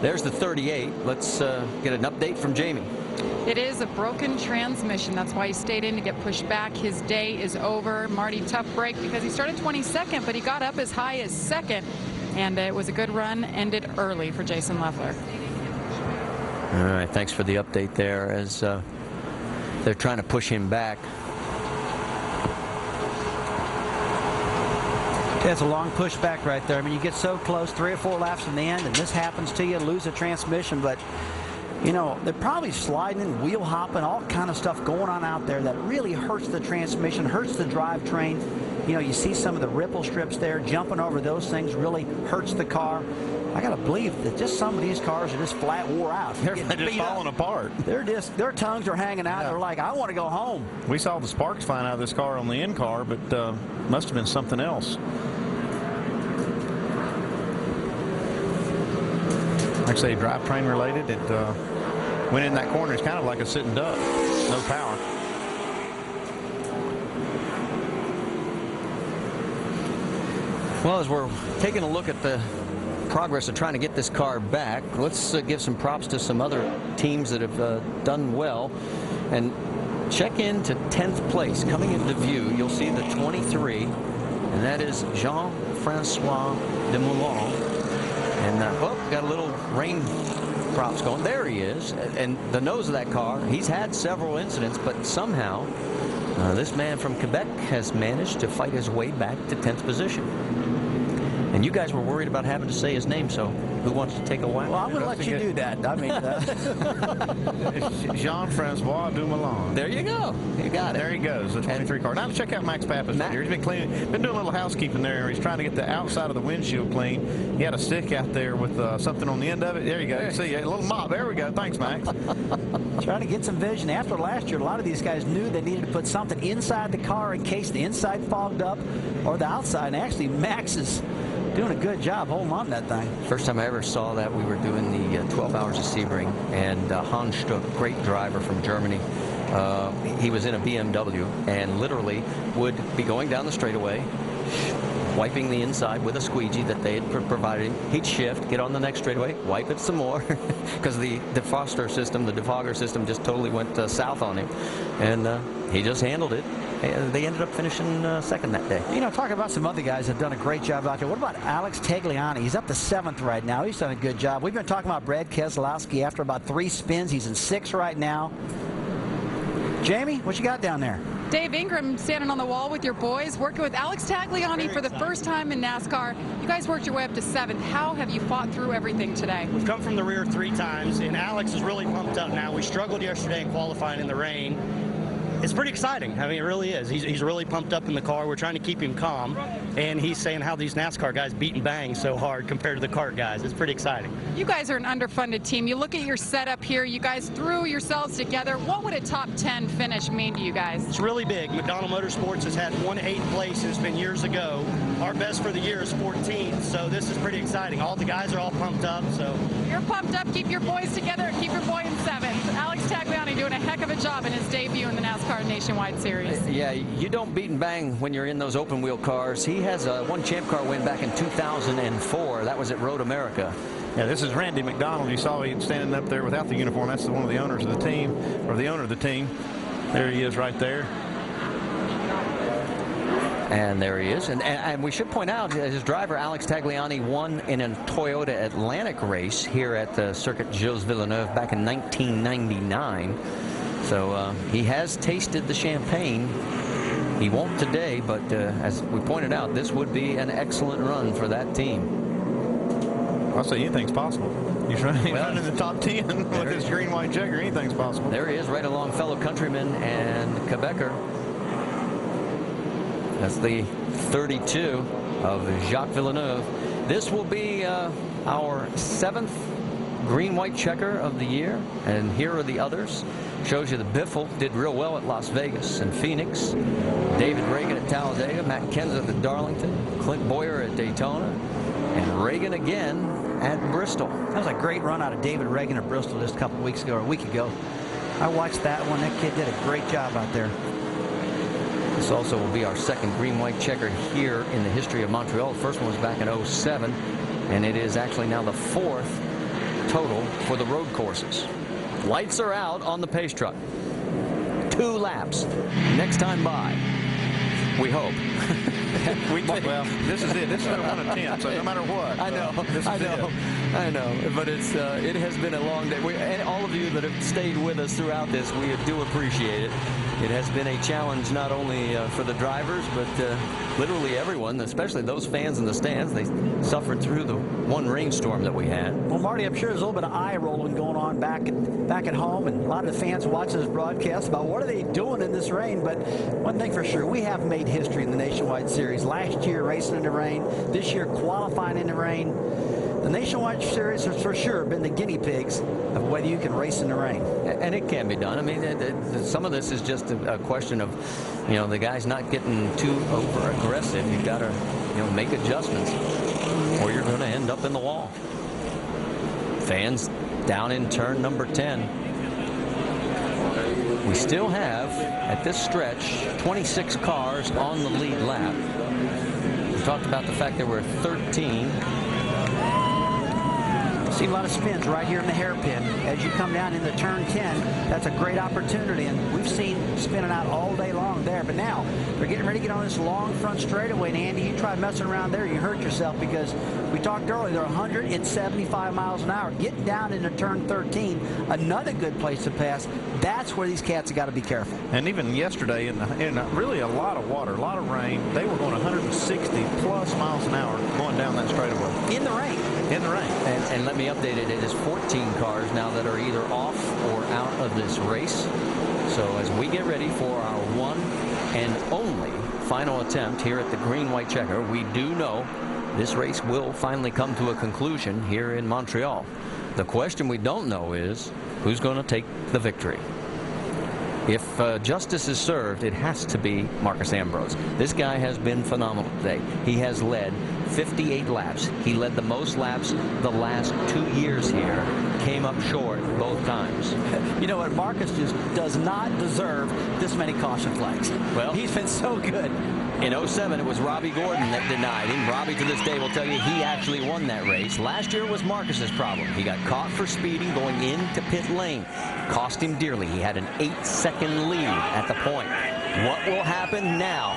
There's the 38. Let's get an update from Jamie. It is a broken transmission. That's why he stayed in to get pushed back. His day is over. Marty, tough break because he started 22nd, but he got up as high as second. And it was a good run, ended early for Jason Leffler. All right, thanks for the update there as they're trying to push him back. That's a long pushback right there. I mean, you get so close, 3 or 4 laps from the end, and this happens to you, lose a transmission. But, you know, they're probably sliding and wheel hopping, all kind of stuff going on out there that really hurts the transmission, hurts the drivetrain. You know, you see some of the ripple strips there. Jumping over those things really hurts the car. I got to believe that just some of these cars are just flat wore out. They're just falling apart. Their tongues are hanging out. Yeah. They're like, I want to go home. We saw the sparks flying out of this car on the in car, but must have been something else. Like I say, drivetrain related. It went in that corner. It's kind of like a sitting duck. No power. Well, as we're taking a look at the progress of trying to get this car back, let's give some props to some other teams that have done well. And check in to 10th place. Coming into view, you'll see the 23, and that is Jean-Francois de Moulin. And got a little rain props going. There he is. And the nose of that car, he's had several incidents, but somehow this man from Quebec has managed to fight his way back to 10th position. And you guys were worried about having to say his name, so who wants to take a whack? Well, I'm going to let you do that. I mean, Jean-Francois Dumoulin. There you go. You got it. There he goes, the 23 car. Now check out Max Pappas here. He's been cleaning, been doing a little housekeeping there. He's trying to get the outside of the windshield clean. He had a stick out there with something on the end of it. There you go. You see a little mop. There we go. Thanks, Max. Trying to get some vision. After last year, a lot of these guys knew they needed to put something inside the car in case the inside fogged up or the outside. And actually, Max is doing a good job holding on to that thing. First time I ever saw that, we were doing the 12 Hours of Sebring, and Hans Stuck, great driver from Germany, he was in a BMW and literally would be going down the straightaway, wiping the inside with a squeegee that they had provided him. He'd shift, get on the next straightaway, wipe it some more, because the defroster system, the defogger system, just totally went south on him, and he just handled it. They ended up finishing second that day. You know, talking about some other guys that have done a great job out there. What about Alex Tagliani? He's up to 7th right now. He's done a good job. We've been talking about Brad Keselowski. After about 3 spins, he's in 6th right now. Jamie, what you got down there? Dave Ingram standing on the wall with your boys, working with Alex Tagliani for the first time in NASCAR. You guys worked your way up to 7th. How have you fought through everything today? We've come from the rear 3 times, and Alex is really pumped up now. We struggled yesterday in qualifying in the rain. It's pretty exciting. I mean, it really is. He's really pumped up in the car. We're trying to keep him calm, and he's saying how these NASCAR guys beat and bang so hard compared to the kart guys. It's pretty exciting. You guys are an underfunded team. You look at your setup here. You guys threw yourselves together. What would a top 10 finish mean to you guys? It's really big. McDonald Motorsports has had 1 8th place, and it's been years ago. Our best for the year is 14th, so this is pretty exciting. All the guys are all pumped up. So you're pumped up. Keep your boys together. Keep your boy in 7th. Alex Tagliani doing a heck of a job in his debut in the NASCAR Nationwide Series. Yeah, you don't beat and bang when you're in those open wheel cars. He has one Champ Car win back in 2004. That was at Road America. Yeah, this is Randy McDonald. You saw him standing up there without the uniform. That's one of the owners of the team, or the owner of the team. There he is right there. And there he is. And we should point out, his driver, Alex Tagliani, won in a Toyota Atlantic race here at the Circuit Gilles Villeneuve back in 1999. So he has tasted the champagne. He won't today, but as we pointed out, this would be an excellent run for that team. I'll say anything's possible. He's running in the top 10 with his green-white checker. Anything's possible. There he is, right along fellow countryman and Quebecer. That's the 32 of Jacques Villeneuve. This will be our 7th green-white checker of the year, and here are the others. Shows you the Biffle did real well at Las Vegas and Phoenix. David Reagan at Talladega, Matt Kenseth at Darlington, Clint Boyer at Daytona, and Reagan again at Bristol. That was a great run out of David Reagan at Bristol just a couple weeks ago, or a week ago. I watched that one. That kid did a great job out there. This also will be our 2nd green-white checker here in the history of Montreal. The first one was back in '07, and it is actually now the 4th total for the road courses. Lights are out on the pace truck. 2 laps. Next time by. We hope. Well, this is it. This is a 1 of 10, so no matter what. I know. But it has been a long day. And all of you that have stayed with us throughout this, we do appreciate it. It has been a challenge not only for the drivers, but literally everyone, especially those fans in the stands. They suffered through the one rainstorm that we had. Well, Marty, I'm sure there's a little bit of eye rolling going on back at home, and a lot of the fans watching this broadcast about what are they doing in this rain. But one thing for sure, we have made history in the Nationwide Series. Last year racing in the rain, this year qualifying in the rain. The Nationwide Series has for sure been the guinea pigs of whether you can race in the rain. And it can be done. I mean, some of this is just a question of, the guys not getting too over aggressive. You've got to, make adjustments, or you're going to end up in the wall. Fans down in turn number 10. We still have, at this stretch, 26 cars on the lead lap. We talked about the fact there were 13. See a lot of spins right here in the hairpin. As you come down into turn 10, that's a great opportunity, and we've seen spinning out all day long there. But now they're getting ready to get on this long front straightaway, and Andy, you tried messing around there, you hurt yourself, because we talked earlier, they're 175 miles an hour. Getting down into turn 13, another good place to pass. That's where these cats have got to be careful. And even yesterday, in really a lot of water, a lot of rain, they were going 160 plus miles an hour going down that straightaway. In the rain. In the rain. And let me update it. It is 14 cars now that are either off or out of this race. So as we get ready for our one and only final attempt here at the green-white checker, we do know this race will finally come to a conclusion here in Montreal. The question we don't know is who's going to take the victory. If justice is served, it has to be Marcus Ambrose. This guy has been phenomenal today. He has led 58 laps. He led the most laps the last 2 years here. Came up short both times. You know what? Marcus just does not deserve this many caution flags. Well, he's been so good. In 07, it was Robbie Gordon that denied him. Robbie, to this day, will tell you he actually won that race. Last year was Marcus's problem. He got caught for speeding going into pit lane. Cost him dearly. He had an 8-second lead at the point. What will happen now?